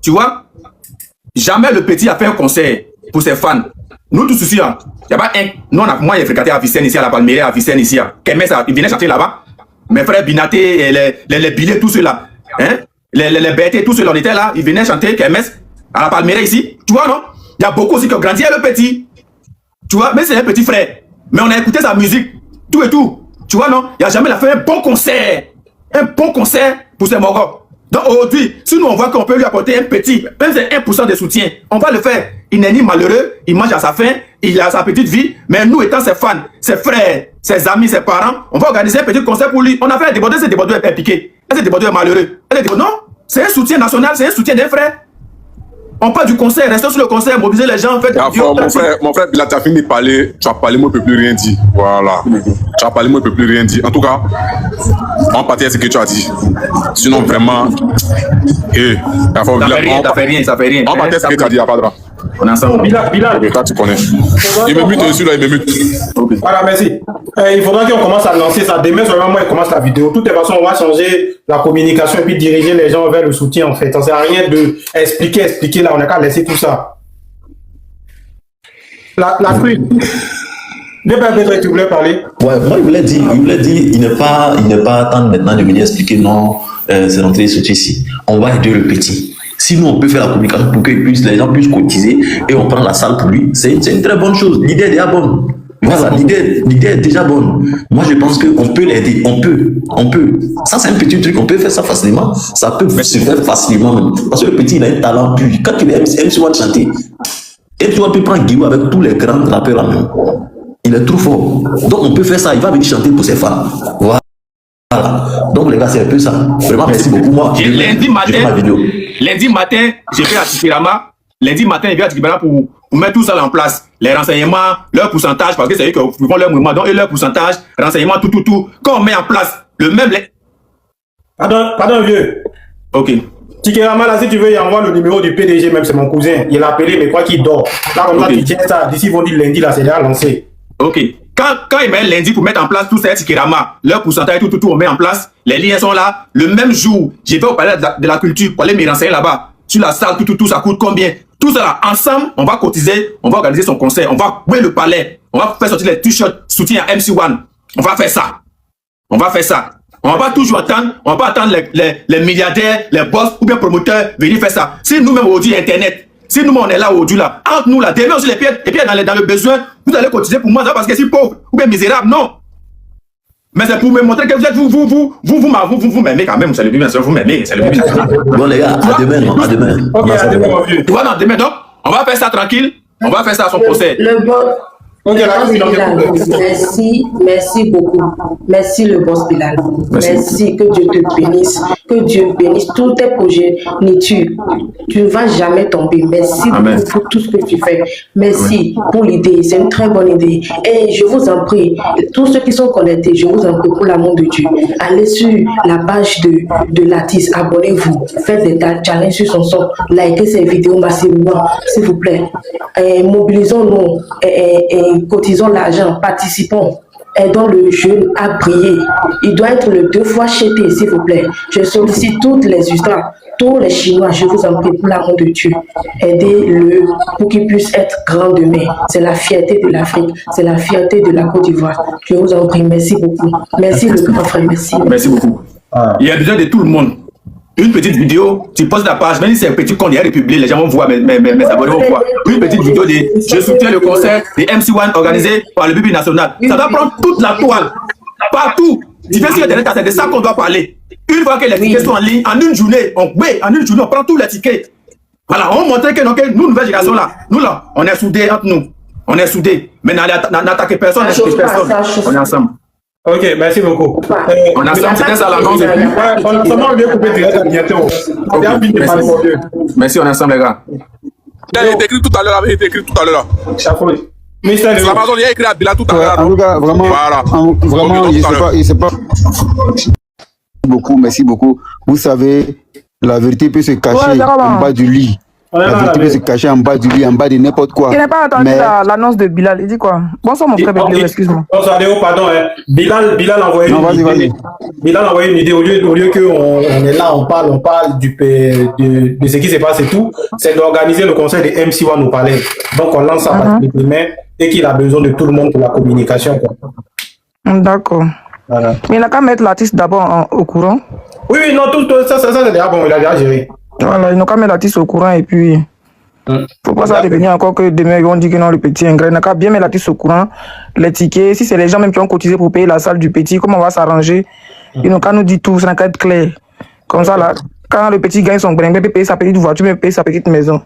Tu vois, jamais le petit a fait un concert pour ses fans. Nous tous ici, il n'y a pas un. Nous, moi, j'ai fréquenté à Vicenne ici, à la Palmeraie, à Vicenne ici. Kemes, il venait chanter là-bas. Mes frères Binaté, les billets, tous ceux-là. Hein? Les BT, tous ceux-là, on était là. Ils venaient chanter Kemes, à la Palmeraie ici. Tu vois, non? Il y a beaucoup aussi qui ont grandi à le petit. Tu vois, mais c'est un petit frère. Mais on a écouté sa musique, tout et tout. Tu vois, non? Il n'a jamais fait un bon concert. Un bon concert pour ces Mogos. Donc aujourd'hui, si nous on voit qu'on peut lui apporter un petit, même c'est 1% de soutien, on va le faire. Il n'est ni malheureux, il mange à sa faim, il a sa petite vie, mais nous étant ses fans, ses frères, ses amis, ses parents, on va organiser un petit concert pour lui. On a fait un débordeur, ce débordeur est piqué. Ce débordeur est malheureux. Non, c'est un soutien national, c'est un soutien des frères. On parle du concert, restons sur le concert, mobiliser les gens, en fait. Mon frère, Bilal, tu as fini de parler, tu as parlé, moi je ne peux plus rien dire. Voilà. Tu as parlé, moi je ne peux plus rien dire. En tout cas, on partit à ce que tu as dit. Sinon, vraiment, ça fait rien. On partit à ce que tu as dit, il n'y a pas de drame. On est ensemble. Bilal. Okay, toi, tu connais. Il me mute dessus, là, il me mute. Okay. Voilà, merci. Il faudra qu'on commence à lancer ça. Demain, seulement, moi, il commence la vidéo. De toute façon, on va changer la communication et puis diriger les gens vers le soutien, en fait. Ça ne sert à rien de expliquer là. On n'a qu'à laisser tout ça. La truc. Tu voulais parler? Ouais, moi, il voulait dire, il ne pas attendre maintenant de venir expliquer non, c'est l'entrée de soutien ici. On va aider le petit. Si nous, on peut faire la communication pour que les gens puissent cotiser et on prend la salle pour lui, c'est une très bonne chose. L'idée est déjà bonne. Voilà, l'idée est déjà bonne. Moi, je pense qu'on peut l'aider. On peut. Ça, c'est un petit truc. On peut faire ça facilement. Ça peut se faire facilement même. Parce que le petit, il a un talent pur. Quand il aime souvent chanter, et tu peux prendre Guillaume avec tous les grands rappeurs en même. Il est trop fort. Donc, on peut faire ça. Il va venir chanter pour ses fans. Voilà. Donc, les gars, c'est un peu ça. Vraiment, merci beaucoup. Moi, lundi matin, j'ai fait à Tikirama. Lundi matin, il vient à Tikirama pour mettre tout ça en place. Les renseignements, leur pourcentage, parce que c'est eux qui font leur mouvement, donc et leur pourcentage, renseignements, tout. Quand on met en place le même... Pardon, vieux. Ok. Tikirama, là, si tu veux, il envoie le numéro du PDG, même c'est mon cousin. Il l'a appelé, mais quoi qu'il dort. Là, comme ça, tu tiens ça. D'ici, ils vont dire lundi, là, c'est déjà lancé. Ok. Quand ils mettent lundi pour mettre en place tout ça, Tikirama, leur pourcentage, tout, on met en place. Les liens sont là. Le même jour, j'ai fait au palais de la culture pour aller me renseigner là-bas. Sur la salle, tout, ça coûte combien? Tout ça là, ensemble, on va cotiser, on va organiser son concert, on va louer le palais, on va faire sortir les t-shirts soutien à MC1. On va faire ça. On va pas toujours attendre, on va pas attendre les milliardaires, les boss ou bien promoteurs venir faire ça. Si nous-mêmes aujourd'hui Internet, si nous on est là aujourd'hui là, entre nous là, demain aussi les pieds dans le besoin, vous allez cotiser pour moi, ça parce que je suis pauvre ou bien misérable, non. Mais c'est pour me montrer que vous êtes vous m'aimez quand même, c'est le bien sûr, vous m'aimez, c'est le bien. Bon les gars, à demain. Ok, à demain. Tu vois, non, demain donc, on va faire ça tranquille, on va faire ça à son procès. Merci beaucoup. Merci le boss Bilal. Merci, que Dieu te bénisse. Que Dieu bénisse tous tes projets. Tu ne vas jamais tomber. Merci beaucoup pour tout ce que tu fais. Merci pour l'idée. C'est une très bonne idée. Et je vous en prie, tous ceux qui sont connectés, je vous en prie pour l'amour de Dieu. Allez sur la page de l'artiste. Abonnez-vous. Faites des challenges sur son son. Likez ses vidéos massivement, s'il vous plaît. Mobilisons-nous et cotisons l'argent, participons, aidons le jeune à briller. Il doit être le 2 fois chété, s'il vous plaît. Je sollicite toutes les ultras, tous les Chinois, je vous en prie, pour l'amour de Dieu. Aidez-le pour qu'il puisse être grand demain. C'est la fierté de l'Afrique, c'est la fierté de la Côte d'Ivoire. Je vous en prie, merci beaucoup. Merci le grand frère, merci. Merci beaucoup. Il y a besoin de tout le monde. Une petite vidéo, tu postes la page, même si c'est un petit compte, il y a des publiés, les gens vont voir, mes abonnés vont voir. Une petite vidéo de je soutiens le concert de MC1 organisé par le Bibi National. Ça doit prendre toute la toile, partout. Tu fais sur Internet, c'est de ça qu'on doit parler. Une fois que les tickets sont en ligne, en une journée, on prend tous les tickets. Voilà, on montre que nous, nouvelle génération là, nous là, on est soudés entre nous. On est soudés. Mais n'attaquez personne, on est ensemble. Ok, merci beaucoup. On a c'était ça l'annonce. On vient couper direct bientôt. Merci, on est ensemble les gars. Il a été écrit tout à l'heure. C'est Amazon, il a écrit à Bilal tout à l'heure. En tout cas, vraiment, voilà. Vraiment, il sait pas. Merci beaucoup. Vous savez, la vérité peut se cacher en bas du lit. La vérité peut se cacher en bas du lit, en bas de n'importe quoi. Il n'a pas entendu l'annonce de Bilal. Il dit quoi? Bonsoir mon frère Béblé, excuse-moi. Bonsoir Léo, pardon. Bilal a envoyé une idée. Bilal a envoyé une idée. Au lieu qu'on est là, on parle de ce qui se passe et tout, c'est d'organiser le conseil des MC1 au palais. Donc on lance ça à partir de demain et qu'il a besoin de tout le monde pour la communication. D'accord. Voilà. Mais il n'a qu'à mettre l'artiste d'abord au courant. Oui, non, tout ça c'est déjà bon, il a déjà géré. Voilà, ils n'ont qu'à mettre l'artiste au courant et puis... Faut pas ça devenir encore que demain ils vont dire que non, le petit ingrat. Il n'a qu'à bien mettre l'artiste au courant, les tickets. Si c'est les gens même qui ont cotisé pour payer la salle du petit, comment on va s'arranger? Ils n'ont qu'à nous dire tout, ça n'a qu'à être clair. Comme ça, là, quand le petit gagne son bringue, il peut payer sa petite voiture, il peut payer sa petite maison.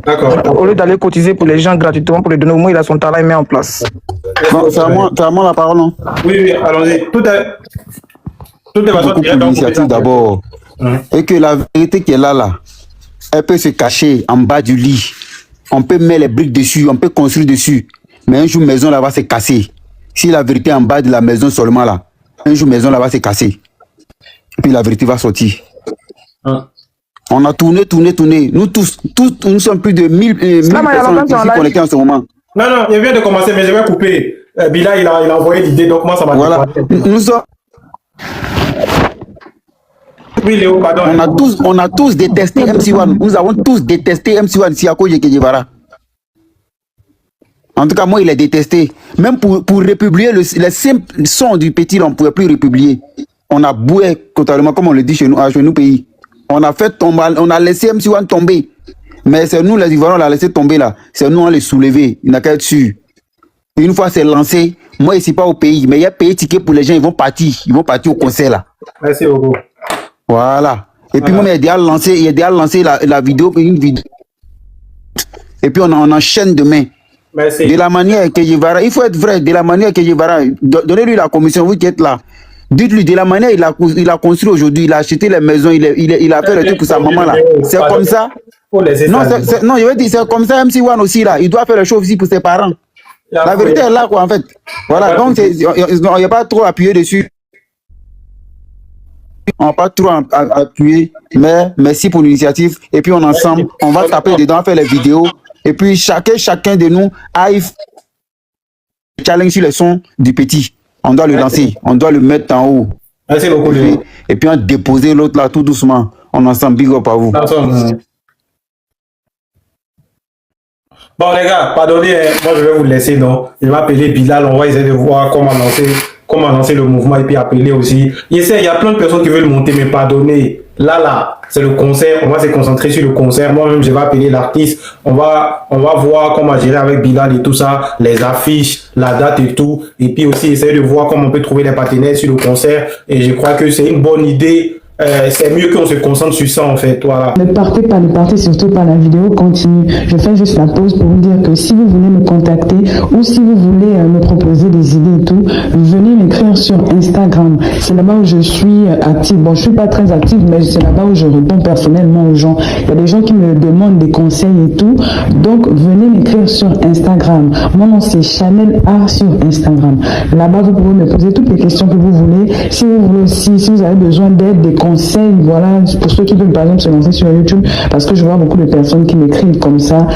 D'accord. Au lieu d'aller cotiser pour les gens gratuitement, pour les donner, au moins il a son talent, il met en place. C'est à moi la parole, non? Oui, allons-y. Tout est façon pour l'initiative d'abord. Et que la vérité qui est là, elle peut se cacher en bas du lit. On peut mettre les briques dessus, on peut construire dessus. Mais un jour, maison là va se casser. Si la vérité est en bas de la maison seulement là, un jour, maison là va se casser. Et puis la vérité va sortir. On a tourné. Nous tous, nous sommes plus de 1000 personnes ici connectées en ce moment. Non, il vient de commencer, mais je vais couper. Bilal, il a envoyé l'idée, donc moi, ça m'a voilà. Nous sommes... Oui, Léo, pardon. On a tous détesté MC1. Nous avons tous détesté MC1 Siako Yekejevara. En tout cas, moi, il est détesté. Même pour republier le simple son du petit, on ne pouvait plus republier. On a boué totalement, comme on le dit chez nous pays. On a laissé MC1 tomber. Mais c'est nous, les Ivoiriens, on l'a laissé tomber là. C'est nous, on l'a soulevé. Il n'a qu'à être sûr. Une fois c'est lancé, moi, ici, pas au pays. Mais il y a payé ticket pour les gens, ils vont partir. Ils vont partir au concert là. Merci beaucoup. Voilà. Et puis, moi, il a déjà lancé la vidéo, une vidéo. Et puis, on enchaîne demain. Merci. De la manière que Yevara, il faut être vrai, de la manière que Yevara, donnez-lui la commission, vous qui êtes là. Dites-lui, de la manière il a construit aujourd'hui, il a acheté les maisons, il a fait le truc pour sa maman là. C'est comme ça. Non, je veux dire, c'est comme ça, MC1 aussi là. Il doit faire le show aussi pour ses parents. La vérité est là, quoi, en fait. Voilà, donc, il n'y a pas trop appuyé dessus. On n'a pas trop appuyé, mais merci pour l'initiative. Et puis, ensemble, on va taper dedans, faire les vidéos. Et puis, chacun de nous a challenge sur le son du petit. On doit le lancer, on doit le mettre en haut. Merci beaucoup, et puis, on déposer l'autre là tout doucement. On ensemble, big up à vous. Bon, les gars, pardonnez, moi je vais vous laisser, non? Je vais appeler Bilal, on va essayer de voir comment lancer le mouvement et puis appeler aussi. Il y a plein de personnes qui veulent monter, mais pardonnez. Là, c'est le concert, on va se concentrer sur le concert. Moi-même, je vais appeler l'artiste. On va voir comment gérer avec Bilal et tout ça, les affiches, la date et tout. Et puis aussi, essayer de voir comment on peut trouver les partenaires sur le concert. Et je crois que c'est une bonne idée. C'est mieux qu'on se concentre sur ça en fait, voilà. Ne partez surtout pas la vidéo, continue. Je fais juste la pause pour vous dire que si vous voulez me contacter ou si vous voulez me proposer des idées et tout, venez m'écrire sur Instagram. C'est là-bas où je suis active. Bon, je suis pas très active, mais c'est là-bas où je réponds personnellement aux gens. Il y a des gens qui me demandent des conseils et tout. Donc, venez m'écrire sur Instagram. Mon nom, c'est Chanel Art sur Instagram. Là-bas, vous pouvez me poser toutes les questions que vous voulez. Si vous voulez aussi, si vous avez besoin d'aide, des conseils, voilà, pour ceux qui veulent par exemple se lancer sur YouTube, parce que je vois beaucoup de personnes qui m'écrivent comme ça,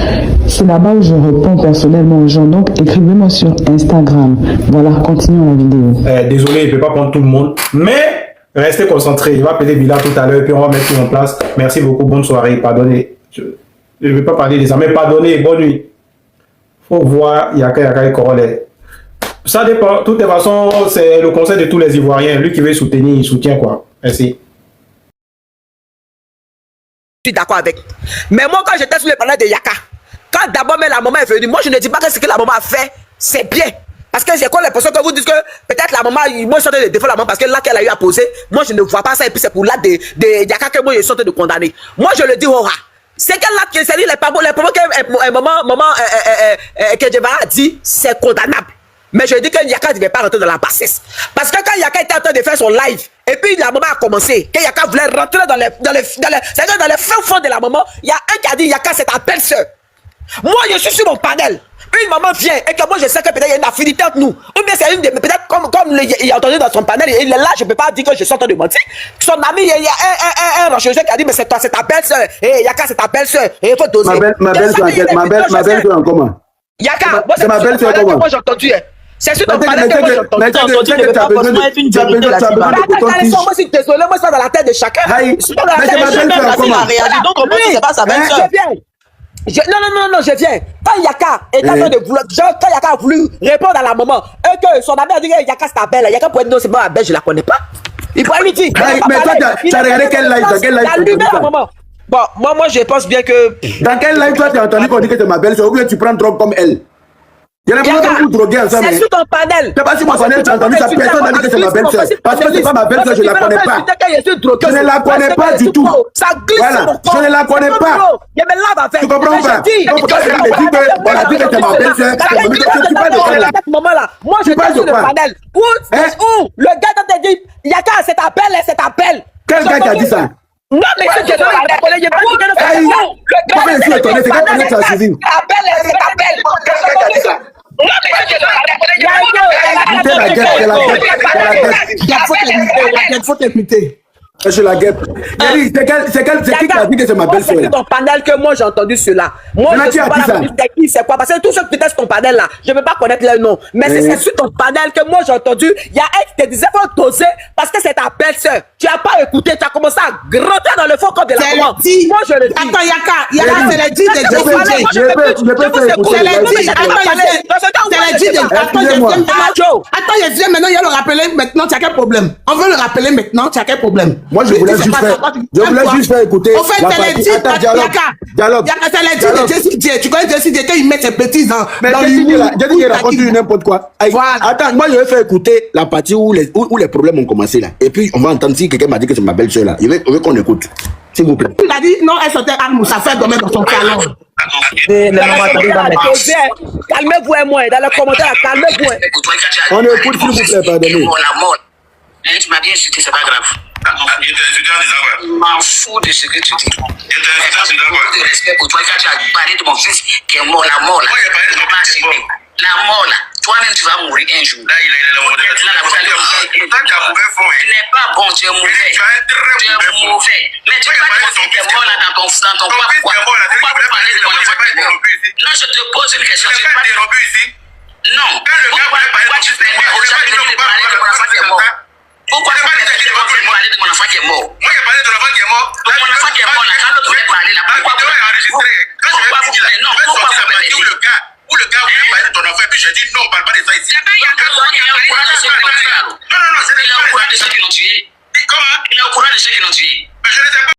c'est là-bas où je réponds personnellement aux gens. Donc, écrivez-moi sur Instagram. Voilà, continuons la vidéo. Désolé, je ne peux pas prendre tout le monde, mais restez concentrés. Je vais appeler Bilal tout à l'heure et puis on va mettre tout en place. Merci beaucoup, bonne soirée, pardonnez. Je ne vais pas parler des amis, pardonnez, bonne nuit. Faut voir Yaka et Corolle. Ça dépend, de toute façon, c'est le conseil de tous les Ivoiriens. Lui qui veut soutenir, il soutient quoi. Merci. Je suis d'accord avec. Mais moi, quand j'étais sur le panel de Yaka, quand d'abord la maman est venue, moi je ne dis pas que ce que la maman a fait, c'est bien. Parce que j'ai quoi l'impression que vous dites que peut-être la maman, moi je suis en train de défendre la maman parce que là qu'elle a eu à poser, moi je ne vois pas ça et puis c'est pour là de Yaka que moi je suis en train de condamner. Moi je le dis, c'est qu'elle là qui s'est dit les paroles que maman Kedjevara a dit, c'est condamnable. Mais je dis que Yaka ne devait pas rentrer dans la bassesse. Parce que quand Yaka était en train de faire son live, et puis la maman a commencé, que Yaka voulait rentrer dans les fins fonds de la maman, il y a un qui a dit Yaka c'est ta belle-sœur. Moi je suis sur mon panel. une maman vient et que moi je sais que peut-être il y a une affinité entre nous, ou bien c'est une de peut-être comme il a entendu dans son panel, il est là, je peux pas dire que je suis en train de mentir. Son ami, il y a un rocheux qui a dit mais c'est ta belle-sœur, Yaka c'est ta belle-sœur, il faut doser. Ma belle-sœur en comment? Yaka, c'est ma belle-sœur comment? Moi j'ai entendu. C'est sur ton panel que moi j'ai entendu. Mais tu as besoin moi je suis désolé, moi c'est dans la tête de chacun. Mais c'est ma belle-sœur en comment? Donc on peut dire c'est pas sa belle-sœur. Non, je viens. Quand Yaka est en train de vouloir, quand Yaka a voulu répondre à la maman, et que son ami a dit que Yaka c'est ta belle, Yaka pourrait dire non, c'est pas ma belle, je la connais pas. Il pourrait lui dire. Mais toi, tu as regardé quel live? Dans quel live? Bon, moi, je pense bien que. Dans quel live, toi, tu as entendu qu'on dit que c'est ma belle-sœur, ou bien tu prends drogue comme elle? Il y en a pas beaucoup drogués ensemble. C'est sur ton panel. C'est pas sur mon panel, tu as entendu ça. Personne n'a dit que c'est ma belle-sœur. Parce que c'est pas ma belle-sœur, je la connais pas. Je ne la connais pas du tout. Ça glisse. Voilà, je ne la connais pas. Tu comprends pas? Donc pourquoi tu me dis que on a dit que c'est ma belle-sœur? Tu parles de ça. Moi, je suis sur le panel. Où le gars t'a dit, Yaka, c'est ta belle, c'est ta belle. Quel gars qui a dit ça? Non, mais c'est que pourquoi je suis étonné? C'est quand tu as suivi. Il faut t'écouter. Je la guette. C'est qui qui a dit que c'est ma belle-sœur? C'est ton panel que moi j'ai entendu cela. Moi je sais pas c'est quoi. Parce que tous ceux qui étaient sur ton panel là, je ne peux pas connaître leur nom. Mais c'est sur ton panel que moi j'ai entendu. Il y a un qui te disait faut doser parce que c'est ta belle-sœur. Tu n'as pas écouté, tu as commencé à gronder dans le fond comme de la maman. Moi je le dis. Attends, Yaka, c'est le dit de Jessie. Je peux écouter. Attends, il viens maintenant, il y a le rappeler maintenant, tu as quel problème? On veut le rappeler maintenant, tu as quel problème? Moi, je voulais juste faire écouter. En fait, dialogue. C'est le dit de Jessie J. Tu connais Jessie J, quand il met ses petits dans l'humour. J'ai dit qu'il raconte n'importe quoi. Attends, moi, je vais faire écouter la partie où les problèmes ont commencé là. Et puis, on va entendre si quelqu'un m'a dit que c'est ma belle-sœur là. Il veut qu'on écoute. S'il vous plaît. Il a dit non, elle sortait Armou, ça fait dormir dans son salon. Calmez-vous et moi, dans les commentaires, calmez-vous. On écoute, s'il vous plaît, pardonnez. Tu m'as bien insulté, c'est pas grave. Je m'en fous de ce que tu dis. De respect pour toi, quand tu as parlé de mon fils qui est mort, la mort là. La mort là. Toi-même, tu vas mourir un jour. Tu n'es pas bon, tu es mauvais. Tu es mauvais. Mais tu vas pas dire que tu es mort là dans ton quoi. Pourquoi vous parlez de mon enfant qui est mort? Non, je te pose une question. Non. Pourquoi tu permets aux gens de parler de mon enfant qui est mort? Pourquoi tu parler de mon enfant qui est mort? Moi, j'ai parlé de l'enfant qui est mort. Donc, mon enfant qui est mort là, quand l'autre voulait parler là, pourquoi vous parlez? Non, pourquoi vous parlez? Où le gars voulait parler de ton enfant, puis j'ai dit non, on parle pas de ça ici. C'est pas il est au courant de ceux qui l'ont tué alors. Non, c'est il est au courant de ceux qui l'ont tué. Comment? Il est au courant de ceux qui l'ont tué. Mais je ne sais pas.